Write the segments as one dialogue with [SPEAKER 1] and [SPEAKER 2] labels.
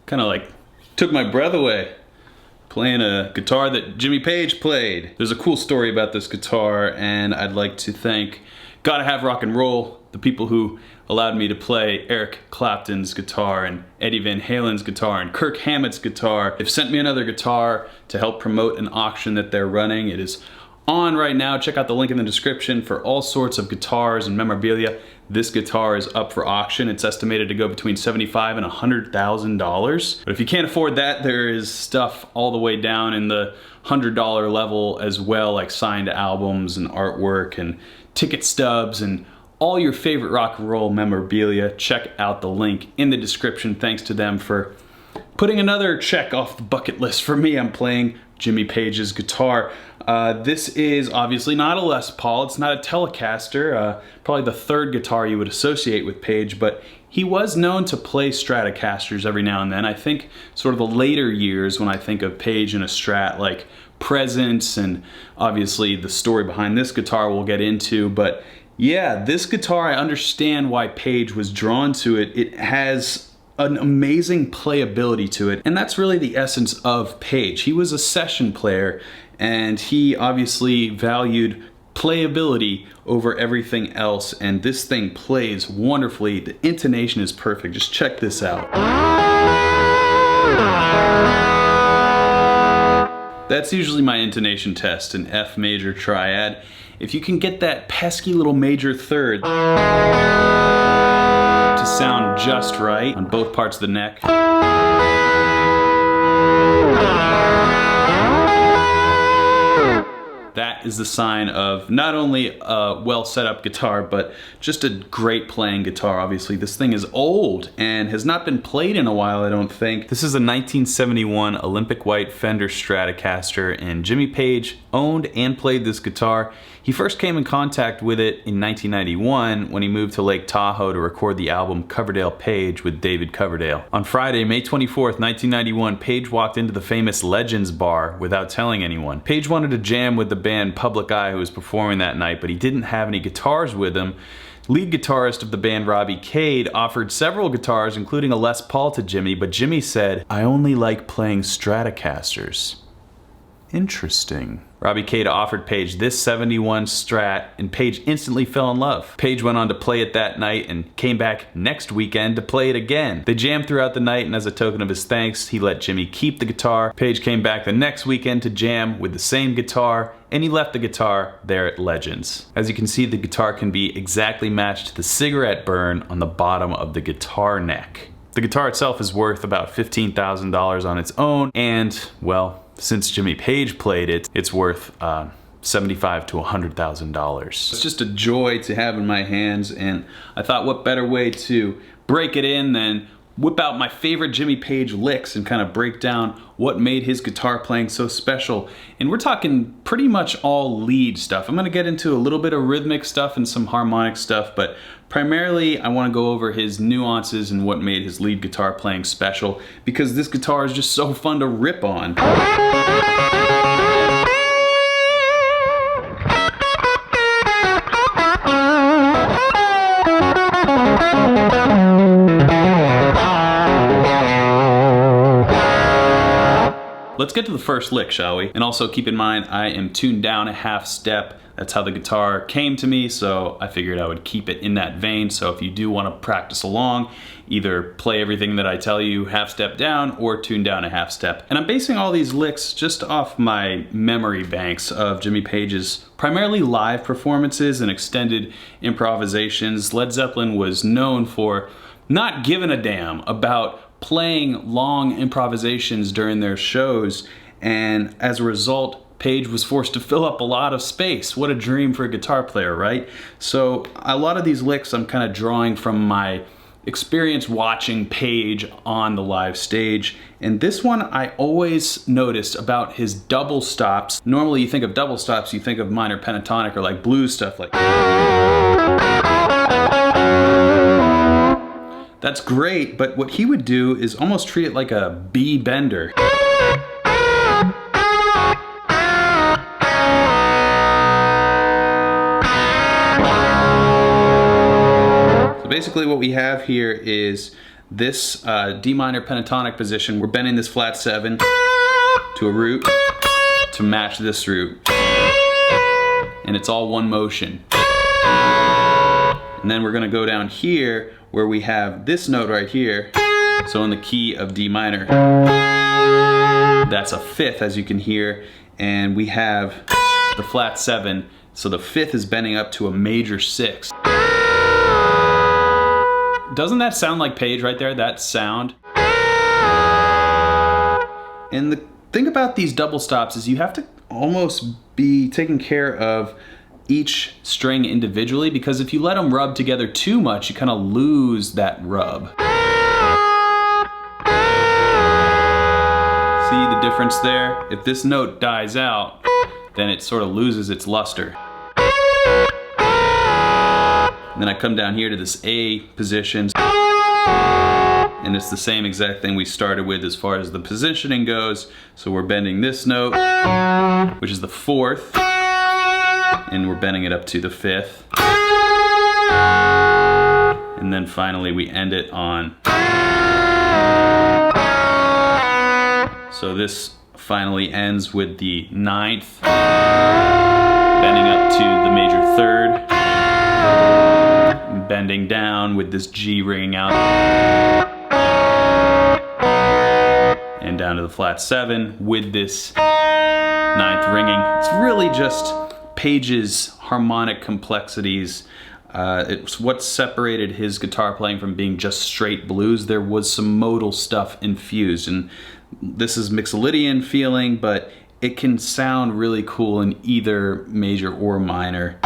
[SPEAKER 1] Kind of like took my breath away playing a guitar that Jimmy Page played. There's a cool story about this guitar, and I'd like to thank Gotta Have Rock and Roll, the people who allowed me to play Eric Clapton's guitar and Eddie Van Halen's guitar and Kirk Hammett's guitar. They've sent me another guitar to help promote an auction that they're running. It is on right now. Check out the link in the description for all sorts of guitars and memorabilia. This guitar is up for auction. It's estimated to go between $75,000 and $100,000. But if you can't afford that, there is stuff all the way down in the $100 level as well, like signed albums and artwork and ticket stubs and all your favorite rock and roll memorabilia. Check out the link in the description. Thanks to them for putting another check off the bucket list for me. I'm playing Jimmy Page's guitar. This is obviously not a Les Paul, it's not a Telecaster, probably the third guitar you would associate with Page, but he was known to play Stratocasters every now and then. I think sort of the later years when I think of Page and a Strat, like Presence, and obviously the story behind this guitar we'll get into, but yeah, this guitar, I understand why Page was drawn to it. It has an amazing playability to it, and that's really the essence of Page. He was a session player, and he obviously valued playability over everything else, and this thing plays wonderfully. The intonation is perfect. Just check this out. That's usually my intonation test, an F major triad. If you can get that pesky little major third to sound just right on both parts of the neck, that is the sign of not only a well set up guitar, but just a great playing guitar. Obviously this thing is old and has not been played in a while, I don't think. This is a 1971 Olympic white Fender Stratocaster, and Jimmy Page owned and played this guitar. He first came in contact with it in 1991 when he moved to Lake Tahoe to record the album Coverdale Page with David Coverdale. On Friday, May 24th, 1991, Page walked into the famous Legends bar without telling anyone. Page wanted to jam with the band Public Eye, who was performing that night, but he didn't have any guitars with him. Lead guitarist of the band, Robbie Cade, offered several guitars, including a Les Paul, to Jimmy, but Jimmy said, "I only like playing Stratocasters." Interesting. Robbie Cade offered Page this 71 Strat, and Page instantly fell in love. Page went on to play it that night and came back next weekend to play it again. They jammed throughout the night, and as a token of his thanks, he let Jimmy keep the guitar. Page came back the next weekend to jam with the same guitar, and he left the guitar there at Legends. As you can see, the guitar can be exactly matched to the cigarette burn on the bottom of the guitar neck. The guitar itself is worth about $15,000 on its own, and, well, since Jimmy Page played it, it's worth $75,000 to $100,000. It's just a joy to have in my hands, and I thought what better way to break it in than whip out my favorite Jimmy Page licks and kind of break down what made his guitar playing so special. And we're talking pretty much all lead stuff. I'm gonna get into a little bit of rhythmic stuff and some harmonic stuff, but primarily I wanna go over his nuances and what made his lead guitar playing special, because this guitar is just so fun to rip on. Let's get to the first lick, shall we? And also keep in mind, I am tuned down a half step. That's how the guitar came to me, so I figured I would keep it in that vein. So if you do want to practice along, either play everything that I tell you half step down or tune down a half step. And I'm basing all these licks just off my memory banks of Jimmy Page's primarily live performances and extended improvisations. Led Zeppelin was known for not giving a damn about playing long improvisations during their shows, and as a result, Page was forced to fill up a lot of space. What a dream for a guitar player, right? So a lot of these licks I'm kind of drawing from my experience watching Page on the live stage. And this one I always noticed about his double stops. Normally you think of double stops, you think of minor pentatonic or like blues stuff like. That's great, but what he would do is almost treat it like a B bender. Basically what we have here is this D minor pentatonic position. We're bending this flat 7 to a root to match this root. And it's all one motion. And then we're gonna go down here where we have this note right here. So in the key of D minor. That's a 5th, as you can hear. And we have the flat 7. So the 5th is bending up to a major 6. Doesn't that sound like Page right there, that sound? And the thing about these double stops is you have to almost be taking care of each string individually, because if you let them rub together too much, you kind of lose that rub. See the difference there? If this note dies out, then it sort of loses its luster. And then I come down here to this A position, and it's the same exact thing we started with as far as the positioning goes. So we're bending this note, which is the 4th, and we're bending it up to the 5th. And then finally we end it on. So this finally ends with the 9th, bending up to the major 3rd. Bending down with this G ringing out, and down to the flat 7 with this 9th ringing. It's really just Page's harmonic complexities. It's what separated his guitar playing from being just straight blues. There was some modal stuff infused, and this is Mixolydian feeling, but it can sound really cool in either major or minor.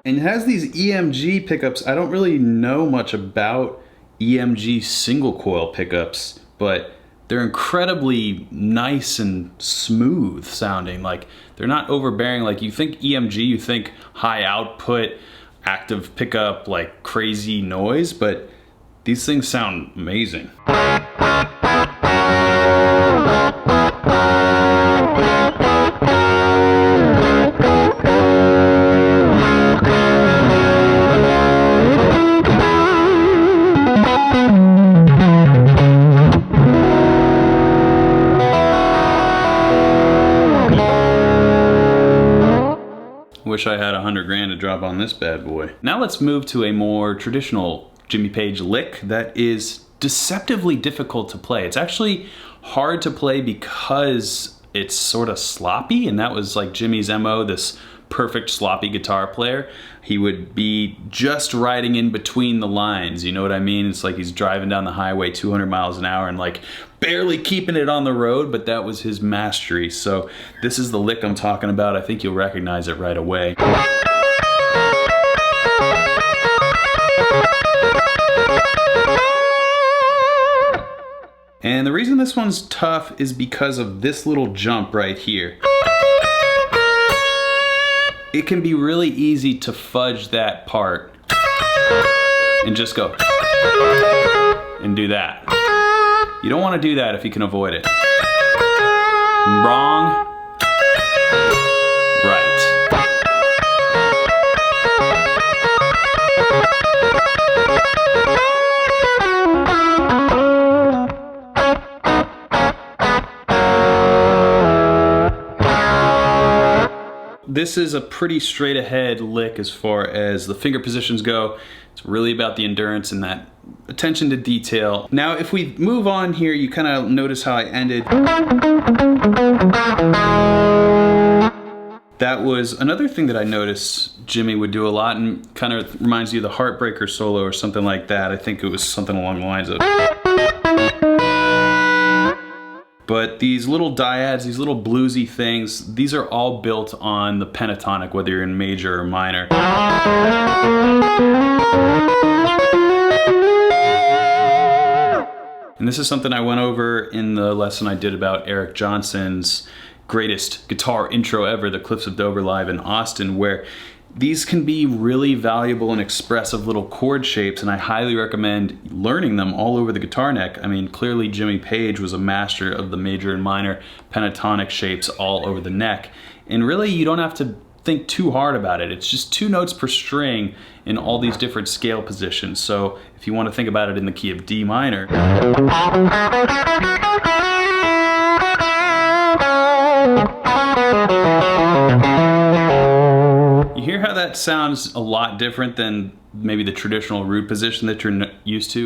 [SPEAKER 1] And it has these EMG pickups. I don't really know much about EMG single coil pickups, but they're incredibly nice and smooth sounding. Like, they're not overbearing. Like, you think EMG, you think high output, active pickup, like crazy noise, but these things sound amazing. Wish I had 100 grand to drop on this bad boy. Now let's move to a more traditional Jimmy Page lick that is deceptively difficult to play. It's actually hard to play because it's sort of sloppy, and that was like Jimmy's MO, this perfect sloppy guitar player. He would be just riding in between the lines, you know what I mean? It's like he's driving down the highway 200 miles an hour and like barely keeping it on the road, but that was his mastery. So this is the lick I'm talking about. I think you'll recognize it right away. And the reason this one's tough is because of this little jump right here. It can be really easy to fudge that part and just go and do that. You don't want to do that if you can avoid it. Wrong. Right. This is a pretty straight ahead lick as far as the finger positions go. It's really about the endurance and that attention to detail. Now, if we move on here, you kind of notice how I ended. That was another thing that I noticed Jimmy would do a lot, and kind of reminds you of the Heartbreaker solo or something like that. I think it was something along the lines of. But these little dyads, these little bluesy things, these are all built on the pentatonic, whether you're in major or minor. And this is something I went over in the lesson I did about Eric Johnson's greatest guitar intro ever, the Cliffs of Dover Live in Austin, where these can be really valuable and expressive little chord shapes, and I highly recommend learning them all over the guitar neck. I mean, clearly Jimmy Page was a master of the major and minor pentatonic shapes all over the neck. And really, you don't have to think too hard about it. It's just 2 notes per string in all these different scale positions. So if you want to think about it in the key of D minor, you hear how that sounds a lot different than maybe the traditional root position that you're used to?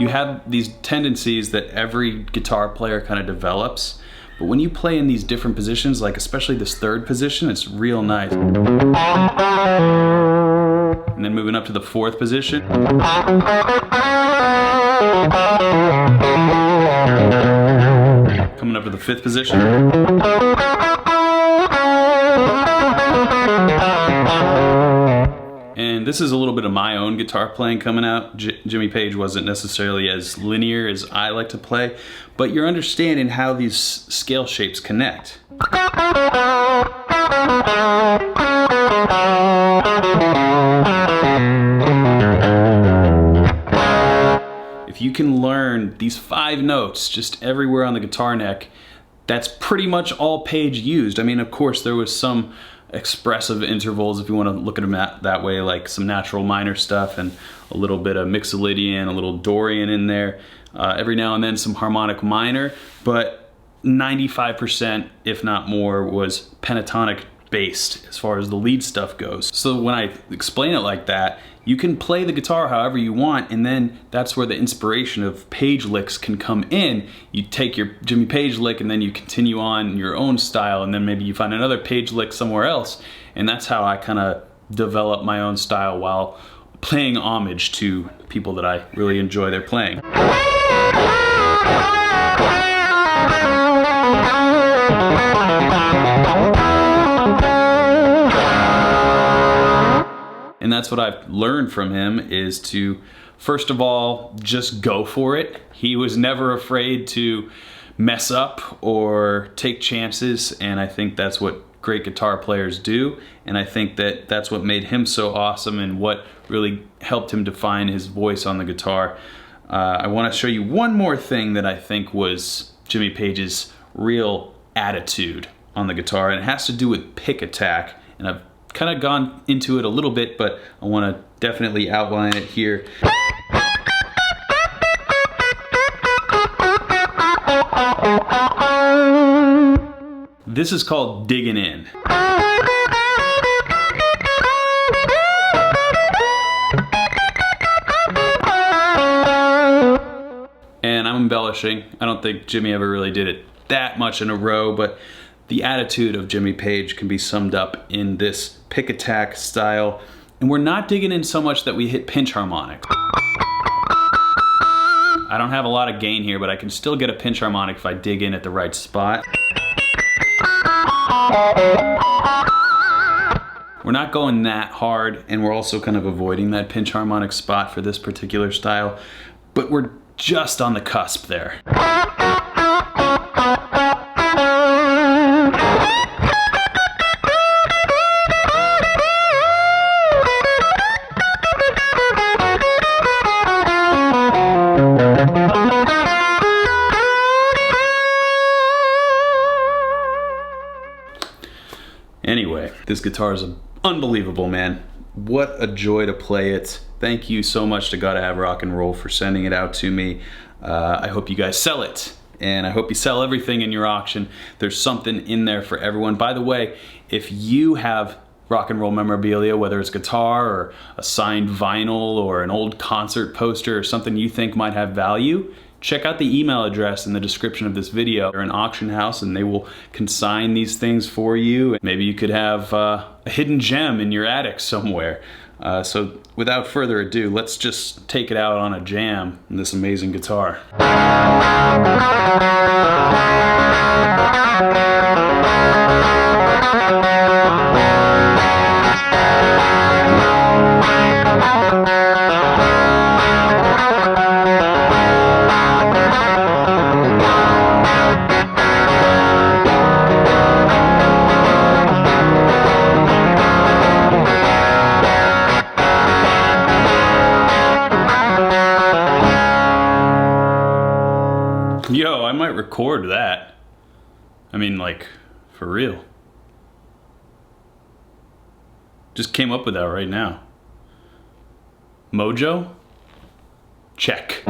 [SPEAKER 1] You have these tendencies that every guitar player kind of develops, but when you play in these different positions, like especially this 3rd position, it's real nice. And then moving up to the 4th position. Coming up to the 5th position. And this is a little bit of my own guitar playing coming out. Jimmy Page wasn't necessarily as linear as I like to play, but you're understanding how these scale shapes connect. If you can learn these 5 notes just everywhere on the guitar neck, that's pretty much all Page used. I mean, of course, there was some expressive intervals, if you want to look at them that way, like some natural minor stuff and a little bit of Mixolydian, a little Dorian in there. Every now and then some harmonic minor, but 95%, if not more, was pentatonic based as far as the lead stuff goes. So when I explain it like that, you can play the guitar however you want, and then that's where the inspiration of Page licks can come in. You take your Jimmy Page lick and then you continue on your own style, and then maybe you find another Page lick somewhere else, and that's how I kind of develop my own style while paying homage to people that I really enjoy their playing. And that's what I've learned from him, is to, first of all, just go for it. He was never afraid to mess up or take chances, and I think that's what great guitar players do, and I think that that's what made him so awesome and what really helped him define his voice on the guitar. I want to show you one more thing that I think was Jimmy Page's real attitude on the guitar, and it has to do with pick attack, and I've kind of gone into it a little bit, but I want to definitely outline it here. This is called digging in. And I'm embellishing. I don't think Jimmy ever really did it that much in a row, but the attitude of Jimmy Page can be summed up in this pick attack style. And we're not digging in so much that we hit pinch harmonic. I don't have a lot of gain here, but I can still get a pinch harmonic if I dig in at the right spot. We're not going that hard, and we're also kind of avoiding that pinch harmonic spot for this particular style, but we're just on the cusp there. Anyway, this guitar is unbelievable, man. What a joy to play it. Thank you so much to Gotta Have Rock and Roll for sending it out to me. I hope you guys sell it, and I hope you sell everything in your auction. There's something in there for everyone. By the way, if you have rock and roll memorabilia, whether it's guitar or a signed vinyl or an old concert poster or something you think might have value, check out the email address in the description of this video. They're an auction house and they will consign these things for you. Maybe you could have a hidden gem in your attic somewhere. So without further ado, let's just take it out on a jam on this amazing guitar. Yo, I might record that. I mean, like, for real. Just came up with that right now. Mojo? Check.